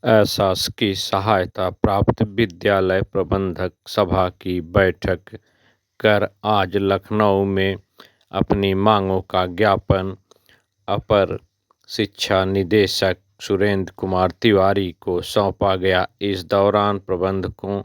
अशासकीय सहायता प्राप्त विद्यालय प्रबंधक सभा की बैठक कर आज लखनऊ में अपनी मांगों का ज्ञापन अपर शिक्षा निदेशक सुरेंद्र कुमार तिवारी को सौंपा गया। इस दौरान प्रबंधकों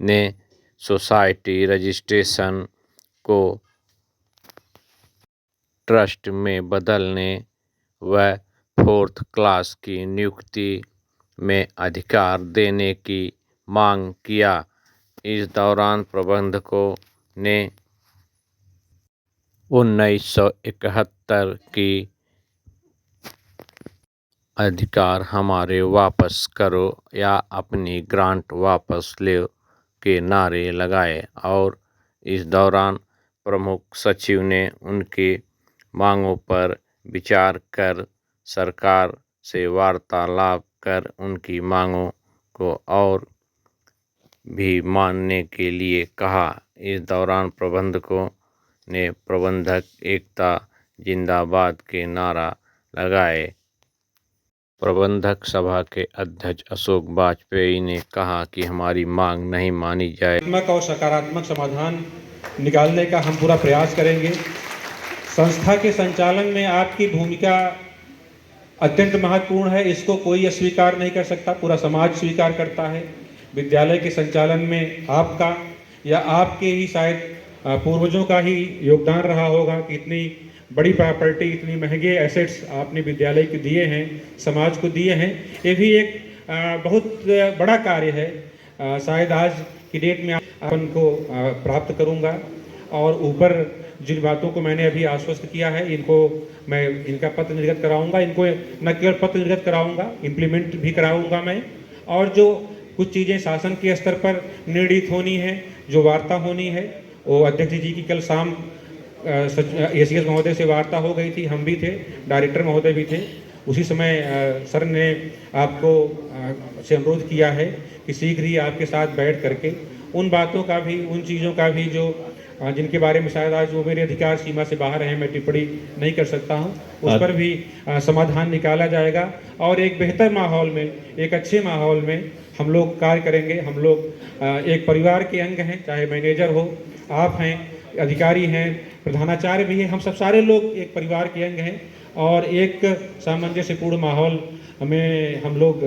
ने सोसाइटी रजिस्ट्रेशन को ट्रस्ट में बदलने व फोर्थ क्लास की नियुक्ति में अधिकार देने की मांग किया। इस दौरान प्रबंधकों ने 1971 की अधिकार हमारे वापस करो या अपनी ग्रांट वापस लो के नारे लगाए और इस दौरान प्रमुख सचिव ने उनकी मांगों पर विचार कर सरकार से वार्तालाप कर उनकी मांगों को और भी मानने के लिए कहा। इस दौरान प्रबंधकों ने प्रबंधक एकता जिंदाबाद के नारा लगाए। प्रबंधक सभा के अध्यक्ष अशोक वाजपेयी ने कहा कि हमारी मांग नहीं मानी जाए और सकारात्मक समाधान निकालने का हम पूरा प्रयास करेंगे। संस्था के संचालन में आपकी भूमिका अत्यंत महत्वपूर्ण है, इसको कोई अस्वीकार नहीं कर सकता, पूरा समाज स्वीकार करता है। विद्यालय के संचालन में आपका या आपके ही शायद पूर्वजों का ही योगदान रहा होगा कि इतनी बड़ी प्रॉपर्टी, इतनी महंगे एसेट्स आपने विद्यालय को दिए हैं, समाज को दिए हैं। ये भी एक बहुत बड़ा कार्य है। शायद आज की डेट में अपन को प्राप्त करूंगा और ऊपर जिन बातों को मैंने अभी आश्वस्त किया है इनको मैं इनका पत्र निर्गत कराऊंगा। इनको न केवल पत्र निर्गत कराऊंगा, इम्प्लीमेंट भी कराऊंगा मैं। और जो कुछ चीज़ें शासन के स्तर पर निर्णित होनी है, जो वार्ता होनी है, वो अध्यक्ष जी की कल शाम एसीएस महोदय से वार्ता हो गई थी, हम भी थे, डायरेक्टर महोदय भी थे। उसी समय सर ने आपको से अनुरोध किया है कि शीघ्र ही आपके साथ बैठ करके उन बातों का भी, उन चीज़ों का भी जो जिनके बारे में शायद आज वो मेरे अधिकार सीमा से बाहर हैं, मैं टिप्पणी नहीं कर सकता हूं, उस पर भी समाधान निकाला जाएगा और एक बेहतर माहौल में, एक अच्छे माहौल में हम लोग कार्य करेंगे। हम लोग एक परिवार के अंग हैं, चाहे मैनेजर हो, आप हैं, अधिकारी हैं, प्रधानाचार्य भी हैं, हम सब सारे लोग एक परिवार के अंग हैं और एक सामंजस्यपूर्ण माहौल में हम लोग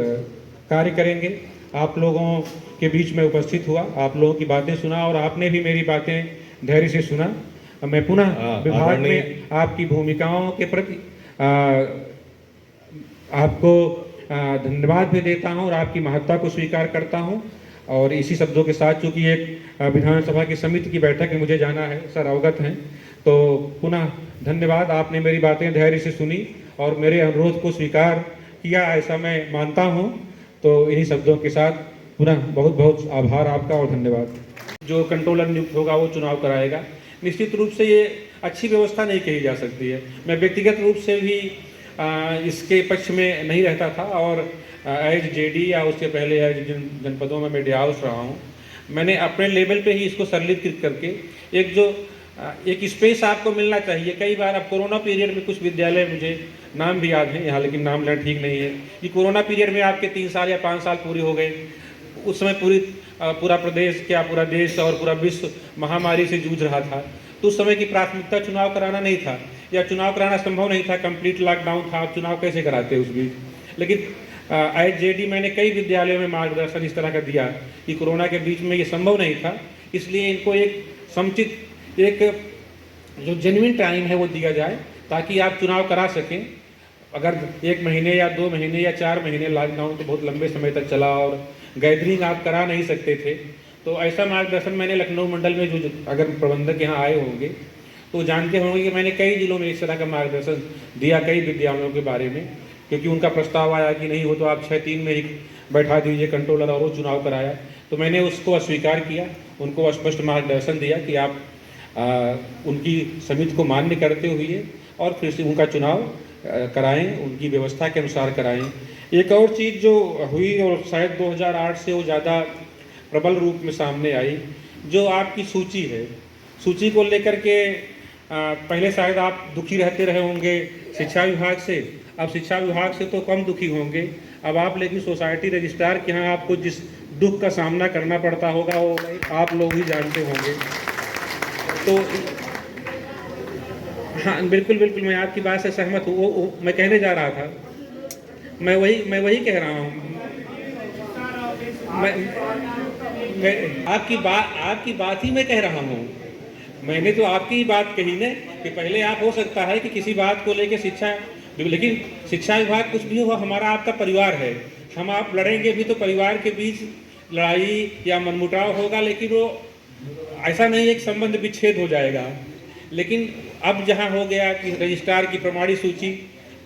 कार्य करेंगे। आप लोगों के बीच में उपस्थित हुआ, आप लोगों की बातें सुना और आपने भी मेरी बातें धैर्य से सुना। मैं पुनः विभाग में आपकी भूमिकाओं के प्रति आपको धन्यवाद भी देता हूं और आपकी महत्ता को स्वीकार करता हूं। और इसी शब्दों के साथ, चूंकि एक विधानसभा की समिति की बैठक में मुझे जाना है, सर अवगत हैं, तो पुनः धन्यवाद। आपने मेरी बातें धैर्य से सुनी और मेरे अनुरोध को स्वीकार किया, ऐसा मैं मानता हूं। तो इन्हीं शब्दों के साथ पुनः बहुत बहुत आभार आपका और धन्यवाद। जो कंट्रोलर नियुक्त होगा वो चुनाव कराएगा। निश्चित रूप से ये अच्छी व्यवस्था नहीं कही जा सकती है। मैं व्यक्तिगत रूप से भी इसके पक्ष में नहीं रहता था और एज जेडी या उससे पहले एज जिन जनपदों में मैं डे हाउस रहा हूँ, मैंने अपने लेवल पे ही इसको सरलीकृत करके एक स्पेस आपको मिलना चाहिए। कई बार अब कोरोना पीरियड में कुछ विद्यालय, मुझे नाम भी याद है यहाँ, लेकिन नाम लेना ठीक नहीं है, कि कोरोना पीरियड में आपके 3 साल या 5 साल पूरे हो गए। उस समय पूरा प्रदेश, क्या पूरा देश और पूरा विश्व महामारी से जूझ रहा था। तो उस समय की प्राथमिकता चुनाव कराना नहीं था या चुनाव कराना संभव नहीं था, कंप्लीट लॉकडाउन था, आप चुनाव कैसे कराते उस बीच। लेकिन एज जेडी मैंने कई विद्यालयों में मार्गदर्शन इस तरह का दिया कि कोरोना के बीच में ये संभव नहीं था, इसलिए इनको एक समुचित, एक जो जेन्युइन टाइम है वो दिया जाए ताकि आप चुनाव करा सकें। अगर 1 महीने या 2 महीने या 4 महीने लॉकडाउन तो बहुत लंबे समय तक चला और गैदरिंग आप करा नहीं सकते थे, तो ऐसा मार्गदर्शन मैंने लखनऊ मंडल में, जो अगर प्रबंधक यहाँ आए होंगे तो जानते होंगे कि मैंने कई जिलों में इस तरह का मार्गदर्शन दिया, कई विद्यालयों के बारे में, क्योंकि उनका प्रस्ताव आया कि नहीं हो तो आप 6-3 में ही बैठा दीजिए कंट्रोलर, और वो चुनाव कराया। तो मैंने उसको अस्वीकार किया, उनको स्पष्ट मार्गदर्शन दिया कि आप उनकी समिति को मान्य करते हुए और फिर से उनका चुनाव कराएं, उनकी व्यवस्था के अनुसार कराएं। एक और चीज़ जो हुई और शायद 2008 से वो ज़्यादा प्रबल रूप में सामने आई, जो आपकी सूची है, सूची को लेकर के पहले शायद आप दुखी रहते रहे होंगे शिक्षा विभाग से, अब शिक्षा विभाग से तो कम दुखी होंगे। अब आप लेकिन सोसाइटी रजिस्ट्रार के यहाँ आपको जिस दुख का सामना करना पड़ता होगा वो आप लोग ही जानते होंगे। तो हाँ, बिल्कुल बिल्कुल, मैं आपकी बात से सहमत हूँ। वो मैं कहने जा रहा था, मैं वही कह रहा हूँ। मैं आपकी बात ही मैं कह रहा हूँ। मैंने तो आपकी ही बात कही ना कि पहले आप हो सकता है कि किसी बात को लेकर शिक्षा, लेकिन शिक्षा विभाग कुछ भी हो, हमारा आपका परिवार है। हम आप लड़ेंगे भी तो परिवार के बीच लड़ाई या मनमुटाव होगा, लेकिन वो ऐसा नहीं एक संबंध विच्छेद हो जाएगा। लेकिन अब जहाँ हो गया कि रजिस्ट्रार की प्रमाणित सूची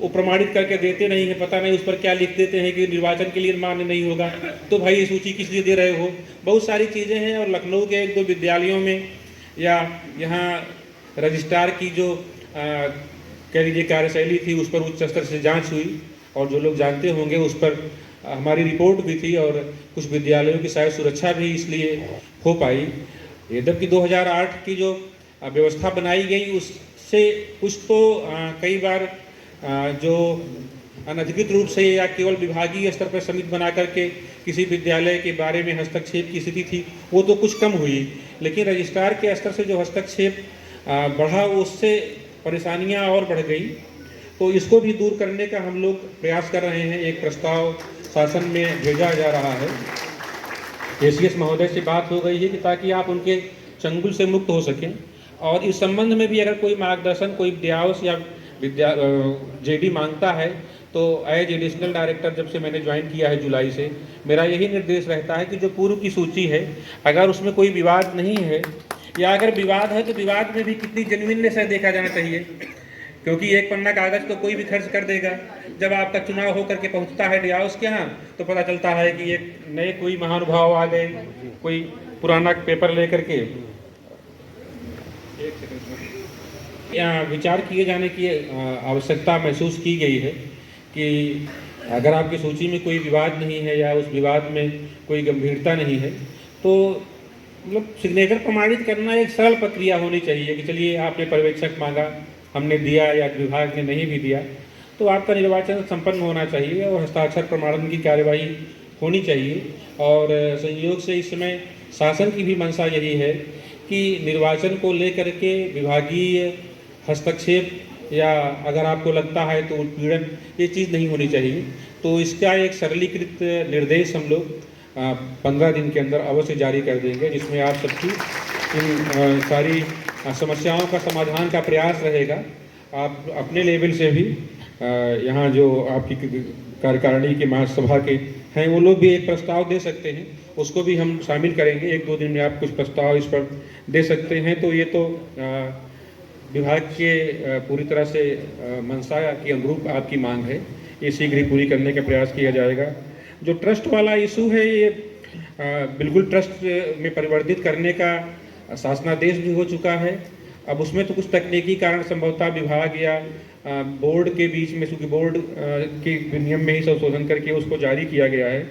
वो प्रमाणित करके देते नहीं है, पता नहीं उस पर क्या लिख देते हैं कि निर्वाचन के लिए मान्य नहीं होगा, तो भाई ये सूची किस लिए दे रहे हो। बहुत सारी चीज़ें हैं। और लखनऊ के 1-2 विद्यालयों में या यहाँ रजिस्ट्रार की जो कह लीजिए कार्यशैली थी उस पर उच्च स्तर से जांच हुई, और जो लोग जानते होंगे उस पर हमारी रिपोर्ट भी थी, और कुछ विद्यालयों की शायद सुरक्षा भी इसलिए हो पाई। जबकि 2008 की जो व्यवस्था बनाई गई उससे कुछ तो कई बार जो अनधिकृत रूप से या केवल विभागीय स्तर पर समिति बना करके किसी विद्यालय के बारे में हस्तक्षेप की स्थिति थी वो तो कुछ कम हुई, लेकिन रजिस्ट्रार के स्तर से जो हस्तक्षेप बढ़ा उससे परेशानियां और बढ़ गई। तो इसको भी दूर करने का हम लोग प्रयास कर रहे हैं। एक प्रस्ताव शासन में भेजा जा रहा है। एसीएस महोदय से बात हो गई है कि ताकि आप उनके चंगुल से मुक्त हो सकें। और इस संबंध में भी अगर कोई मार्गदर्शन कोई विद्यावस या जेडी मांगता है तो एज एडिशनल डायरेक्टर जब से मैंने ज्वाइन किया है जुलाई से, मेरा यही निर्देश रहता है कि जो पूर्व की सूची है अगर उसमें कोई विवाद नहीं है, या अगर विवाद है तो विवाद में भी कितनी जेन्युइननेस है देखा जाना चाहिए। क्योंकि एक पन्ना कागज तो कोई भी खर्च कर देगा, जब आपका चुनाव होकर के पहुंचता है डियाउस के यहाँ तो पता चलता है कि एक नए कोई महानुभाव आ गए, कोई पुराना पेपर लेकर के। यहाँ विचार किए जाने की आवश्यकता महसूस की गई है कि अगर आपकी सूची में कोई विवाद नहीं है या उस विवाद में कोई गंभीरता नहीं है तो मतलब सिग्नेचर प्रमाणित करना एक सरल प्रक्रिया होनी चाहिए कि चलिए आपने पर्यवेक्षक मांगा, हमने दिया या विभाग ने नहीं भी दिया तो आपका निर्वाचन संपन्न होना चाहिए और हस्ताक्षर प्रमाणन की कार्यवाही होनी चाहिए। और संयोग से इस समय शासन की भी मंशा यही है कि निर्वाचन को लेकर के विभागीय हस्तक्षेप या अगर आपको लगता है तो उत्पीड़न, ये चीज़ नहीं होनी चाहिए। तो इसका एक सरलीकृत निर्देश हम लोग 15 दिन के अंदर अवश्य जारी कर देंगे, जिसमें आप सबकी इन सारी समस्याओं का समाधान का प्रयास रहेगा। आप अपने लेवल से भी यहाँ जो आपकी कार्यकारिणी के महासभा के हैं वो लोग भी एक प्रस्ताव दे सकते हैं, उसको भी हम शामिल करेंगे। 1-2 दिन में आप कुछ प्रस्ताव इस पर दे सकते हैं। तो ये तो विभाग के पूरी तरह से मंशा की अनुरूप आपकी मांग है, ये शीघ्र ही पूरी करने का प्रयास किया जाएगा। जो ट्रस्ट वाला इशू है ये बिल्कुल ट्रस्ट में परिवर्तित करने का शासनादेश भी हो चुका है। अब उसमें तो कुछ तकनीकी कारण संभवतः विभाग या बोर्ड के बीच में, चूँकि बोर्ड के नियम में ही संशोधन करके उसको जारी किया गया है,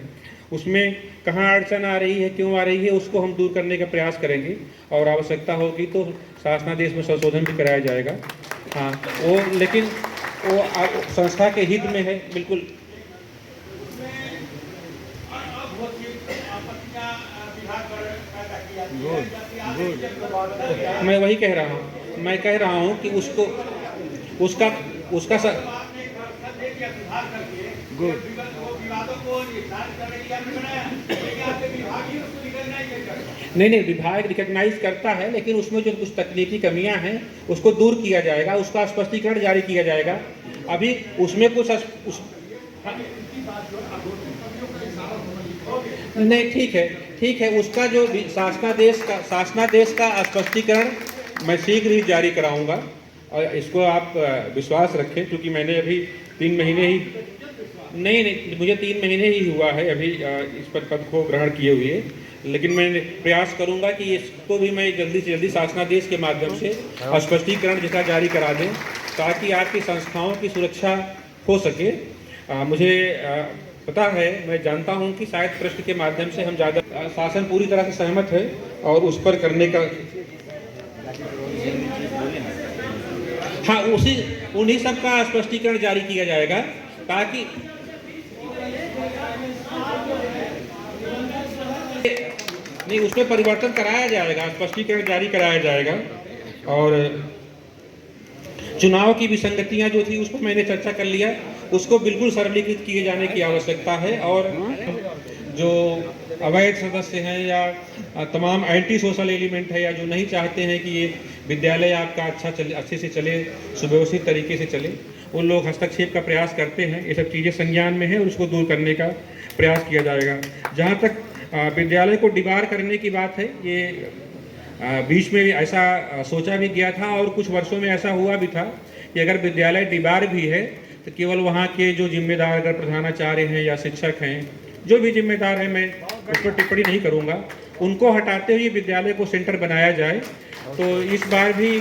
उसमें कहाँ अड़चन आ रही है, क्यों आ रही है, उसको हम दूर करने का प्रयास करेंगे और आवश्यकता होगी तो शासनादेश में संशोधन भी कराया जाएगा। हाँ, वो लेकिन वो संस्था के हित में है बिल्कुल। मैं वही कह रहा हूँ, मैं कह रहा हूँ कि उसको उसका नहीं, विभाग रिकॉग्नाइज करता है, लेकिन उसमें जो कुछ तकनीकी कमियां हैं उसको दूर किया जाएगा, उसका स्पष्टीकरण जारी किया जाएगा। अभी उसमें कुछ नहीं, ठीक है, उसका जो शासनादेश का स्पष्टीकरण मैं शीघ्र ही जारी कराऊंगा और इसको आप विश्वास रखें, क्योंकि मैंने अभी 3 महीने ही नहीं मुझे 3 महीने ही हुआ है अभी इस पद को ग्रहण किए हुए, लेकिन मैं प्रयास करूंगा कि इसको भी मैं जल्दी से जल्दी शासनादेश के माध्यम से स्पष्टीकरण जिसका जारी करा दें ताकि आपकी संस्थाओं की सुरक्षा हो सके। मुझे पता है, मैं जानता हूं कि शायद ट्रस्ट के माध्यम से हम ज़्यादा, शासन पूरी तरह से सहमत है और उस पर करने का, हाँ, उन्हीं सब का स्पष्टीकरण जारी किया जाएगा ताकि नहीं, उसमें परिवर्तन कराया जाएगा, स्पष्टीकरण जारी कराया जाएगा। और चुनाव की विसंगतियां जो थी उस पर मैंने चर्चा कर लिया, उसको बिल्कुल सरलीकृत किए जाने की आवश्यकता है। और जो अवैध सदस्य हैं या तमाम एंटी सोशल एलिमेंट है या जो नहीं चाहते हैं कि ये विद्यालय आपका अच्छे से चले, सुव्यवस्थित तरीके से चले, उन लोग हस्तक्षेप का प्रयास करते हैं। ये सब चीज़ें संज्ञान में है और उसको दूर करने का प्रयास किया जाएगा। जहाँ तक विद्यालय को डिबार करने की बात है, ये बीच में ऐसा सोचा भी गया था और कुछ वर्षों में ऐसा हुआ भी था कि अगर विद्यालय डिबार भी है तो केवल वहाँ के जो जिम्मेदार, अगर प्रधानाचार्य हैं या शिक्षक हैं, जो भी जिम्मेदार हैं, मैं उस पर टिप्पणी नहीं करूँगा, उनको हटाते हुए विद्यालय को सेंटर बनाया जाए। तो इस बार भी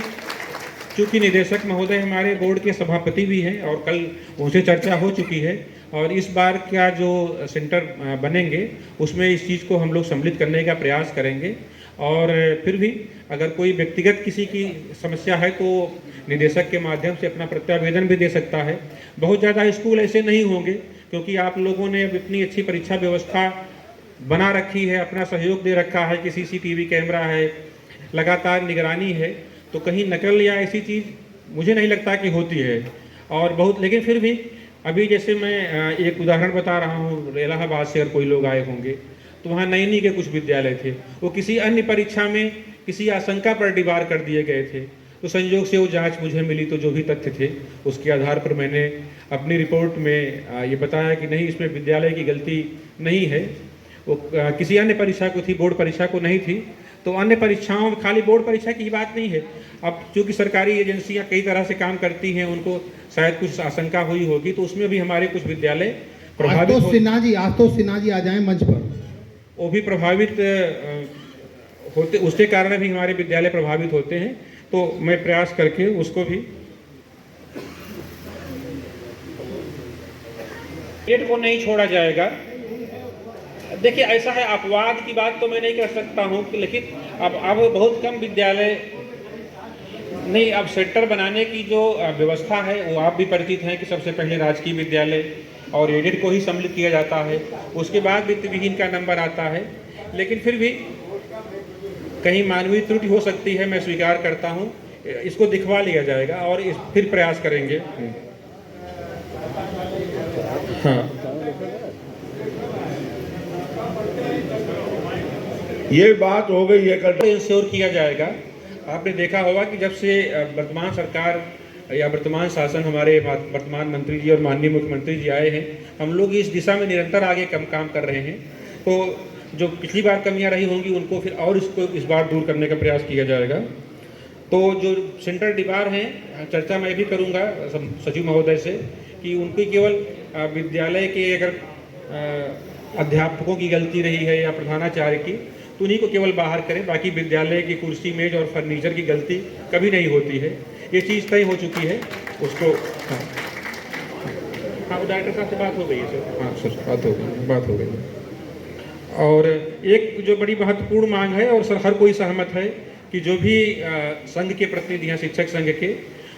चूँकि निदेशक महोदय हमारे बोर्ड के सभापति भी हैं और कल उनसे चर्चा हो चुकी है, और इस बार का जो सेंटर बनेंगे उसमें इस चीज़ को हम लोग सम्मिलित करने का प्रयास करेंगे। और फिर भी अगर कोई व्यक्तिगत किसी की समस्या है तो निदेशक के माध्यम से अपना प्रत्यावेदन भी दे सकता है। बहुत ज़्यादा स्कूल ऐसे नहीं होंगे क्योंकि आप लोगों ने अब इतनी अच्छी परीक्षा व्यवस्था बना रखी है, अपना सहयोग दे रखा है कि CCTV कैमरा है, लगातार निगरानी है, तो कहीं नकल या ऐसी चीज़ मुझे नहीं लगता कि होती है। और बहुत, लेकिन फिर भी अभी जैसे मैं एक उदाहरण बता रहा हूँ, इलाहाबाद से अगर कोई लोग आए होंगे तो वहाँ नैनी के कुछ विद्यालय थे, वो किसी अन्य परीक्षा में किसी आशंका पर डिबार कर दिए गए थे। तो संयोग से वो जांच मुझे मिली, तो जो भी तथ्य थे उसके आधार पर मैंने अपनी रिपोर्ट में ये बताया कि नहीं, इसमें विद्यालय की गलती नहीं है, वो किसी अन्य परीक्षा को थी, बोर्ड परीक्षा को नहीं थी। तो अन्य परीक्षाओं में खाली बोर्ड परीक्षा की बात नहीं है। अब चूँकि सरकारी एजेंसियाँ कई तरह से काम करती हैं, उनको शायद कुछ आशंका हुई होगी, तो उसमें भी हमारे कुछ विद्यालय प्रभावित आशुतोष सिन्हा जी आ जाएं मंच पर। वो भी प्रभावित होते, उसके कारण भी हमारे विद्यालय प्रभावित होते हैं। तो मैं प्रयास करके उसको भी डेट को नहीं छोड़ा जाएगा। देखिए ऐसा है, अपवाद की बात तो मैं नहीं कर सकता हूँ, लेकिन अब बहुत कम विद्यालय नहीं, अब सेंटर बनाने की जो व्यवस्था है वो आप भी परिचित हैं कि सबसे पहले राजकीय विद्यालय और एडेड को ही सम्मिलित किया जाता है, उसके बाद वित्त विहीन का नंबर आता है। लेकिन फिर भी कहीं मानवीय त्रुटि हो सकती है, मैं स्वीकार करता हूँ, इसको दिखवा लिया जाएगा और फिर प्रयास करेंगे। हाँ, ये बात हो गई है, कल इंश्योर किया जाएगा। आपने देखा होगा कि जब से वर्तमान सरकार या वर्तमान शासन, हमारे वर्तमान मंत्री जी और माननीय मुख्यमंत्री जी आए हैं, हम लोग इस दिशा में निरंतर आगे काम कर रहे हैं। तो जो पिछली बार कमियां रही होंगी उनको फिर और इसको इस बार दूर करने का प्रयास किया जाएगा। तो जो सेंटर डिबार हैं, चर्चा मैं भी करूंगा सचिव महोदय से कि उनकी केवल विद्यालय के अगर अध्यापकों की गलती रही है या प्रधानाचार्य की, तो उन्हीं को केवल बाहर करें, बाकी विद्यालय की कुर्सी मेज और फर्नीचर की गलती कभी नहीं होती है। ये चीज़ तय हो चुकी है उसको। हाँ, वो डॉक्टर साहब से बात हो गई है सर। हाँ सर, बात हो गई। और एक जो बड़ी महत्वपूर्ण मांग है और सर हर कोई सहमत है कि जो भी संघ के प्रतिनिधि हैं, शिक्षक संघ के,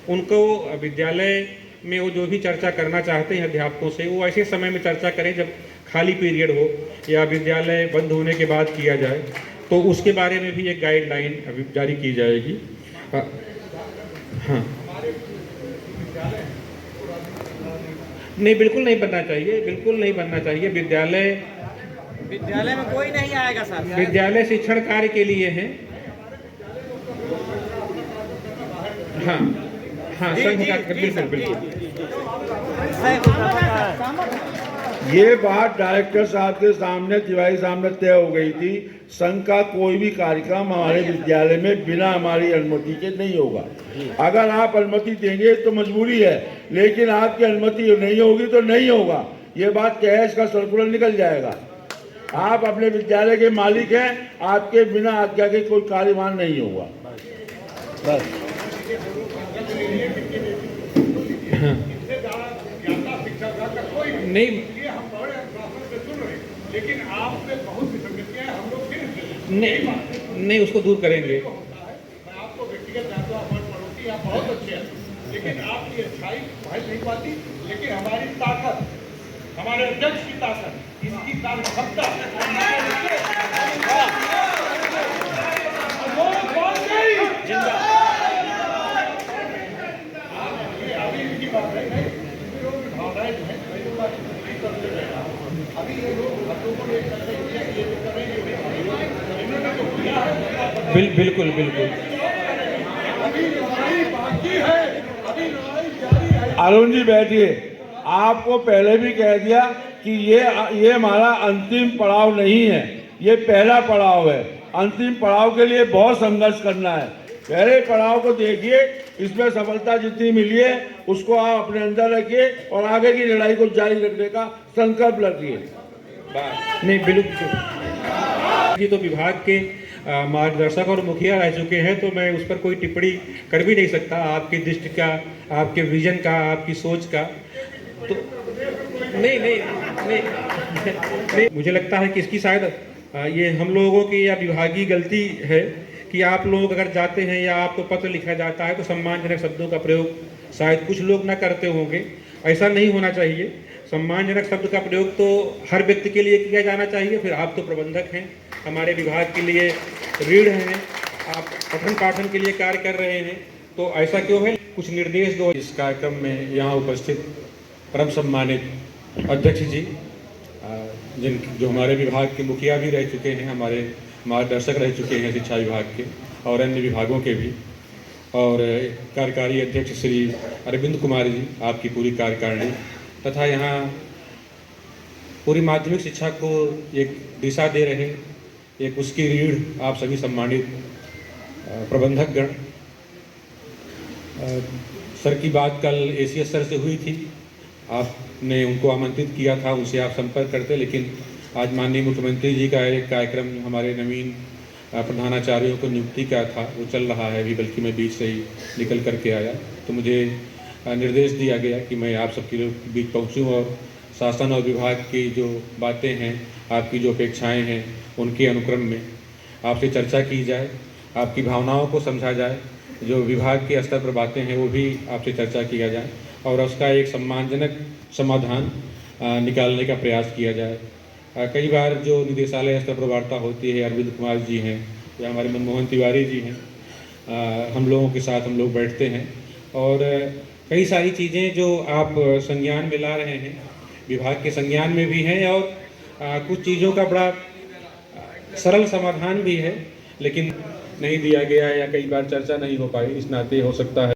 उनको विद्यालय में वो जो भी चर्चा करना चाहते हैं अध्यापकों से, वो ऐसे समय में चर्चा करें जब खाली पीरियड हो या विद्यालय बंद होने के बाद किया जाए। तो उसके बारे में भी एक गाइडलाइन अभी जारी की जाएगी। हाँ, नहीं, बिल्कुल नहीं बनना चाहिए, बिल्कुल नहीं बनना चाहिए। विद्यालय में कोई नहीं आएगा सर, विद्यालय शिक्षण कार्य के लिए है। हाँ हाँ, बिल्कुल। ये बात डायरेक्टर साहब के सामने, तिवारी सामने तय हो गई थी, संघ का कोई भी कार्यक्रम हमारे विद्यालय में बिना हमारी अनुमति के नहीं होगा। अगर आप अनुमति देंगे तो मजबूरी है, लेकिन आपकी अनुमति नहीं होगी तो नहीं होगा। ये बात क्या है, इसका सर्कुलर निकल जाएगा। आप अपने विद्यालय के मालिक हैं, आपके बिना आज्ञा के कोई कार्यवाही नहीं होगा। बस नहीं, लेकिन आप में बहुत विसंगतियां हैं, हम लोग फिर नहीं उसको दूर करेंगे। मैं आपको व्यक्तिगत जानता हूं, हमारे पड़ोसी आप बहुत अच्छे हैं, लेकिन आपकी अच्छाई भाई नहीं पाती। लेकिन हमारी ताकत, हमारे अध्यक्ष की ताकत, इनकी कार्यक्षमता बिल्कुल बिल्कुल। अरुण जी बैठिए। आपको पहले भी कह दिया कि ये हमारा अंतिम पड़ाव नहीं है, ये पहला पड़ाव है। अंतिम पड़ाव के लिए बहुत संघर्ष करना है। पहले पड़ाव को देखिए, इसमें सफलता जितनी मिली है उसको आप अपने अंदर रखिए और आगे की लड़ाई को जारी रखने का संकल्प रखिए। नहीं बिल्कुल, ये तो विभाग के मार्गदर्शक और मुखिया रह चुके हैं, तो मैं उस पर कोई टिप्पणी कर भी नहीं सकता। आपकी दृष्टि का, आपके विजन का, आपकी सोच का, तो नहीं नहीं नहीं, नहीं मुझे लगता है कि इसकी शायद ये हम लोगों की या विभागीय गलती है कि आप लोग अगर जाते हैं या आपको पत्र लिखा जाता है तो सम्मानजनक शब्दों का प्रयोग शायद कुछ लोग ना करते होंगे। ऐसा नहीं होना चाहिए। सम्मानजनक शब्द का प्रयोग तो हर व्यक्ति के लिए किया जाना चाहिए। फिर आप तो प्रबंधक हैं, हमारे विभाग के लिए रीढ़ हैं, आप पठन पाठन के लिए कार्य कर रहे हैं, तो ऐसा क्यों है? कुछ निर्देश दो। इस कार्यक्रम में यहाँ उपस्थित परम सम्मानित अध्यक्ष जी, जो हमारे विभाग के मुखिया भी रह चुके हैं, हमारे मार्गदर्शक रह चुके हैं शिक्षा विभाग के और अन्य विभागों के भी, और कार्यकारी अध्यक्ष श्री अरविंद कुमार जी, आपकी पूरी कार्यकारिणी, तथा यहाँ पूरी माध्यमिक शिक्षा को एक दिशा दे रहे, एक उसकी रीढ़ आप सभी सम्मानित प्रबंधकगण। सर की बात कल एसीएस सर से हुई थी, आपने उनको आमंत्रित किया था, उनसे आप संपर्क करते, लेकिन आज माननीय मुख्यमंत्री जी का एक कार्यक्रम हमारे नवीन प्रधानाचार्यों को नियुक्ति का था, वो चल रहा है अभी, बल्कि मैं बीच से ही निकल करके आया, तो मुझे निर्देश दिया गया कि मैं आप सबके बीच पहुंचूं और शासन और विभाग की जो बातें हैं, आपकी जो अपेक्षाएं हैं, उनके अनुक्रम में आपसे चर्चा की जाए, आपकी भावनाओं को समझा जाए, जो विभाग के स्तर पर बातें हैं वो भी आपसे चर्चा किया जाए और उसका एक सम्मानजनक समाधान निकालने का प्रयास किया जाए। कई बार जो निदेशालय स्तर पर वार्ता होती है, अरविंद कुमार जी हैं या हमारे मनमोहन तिवारी जी हैं, हम लोगों के साथ हम लोग बैठते हैं और कई सारी चीज़ें जो आप संज्ञान में ला रहे हैं, विभाग के संज्ञान में भी हैं और कुछ चीज़ों का बड़ा सरल समाधान भी है, लेकिन नहीं दिया गया या कई बार चर्चा नहीं हो पाई। इस नाते हो सकता है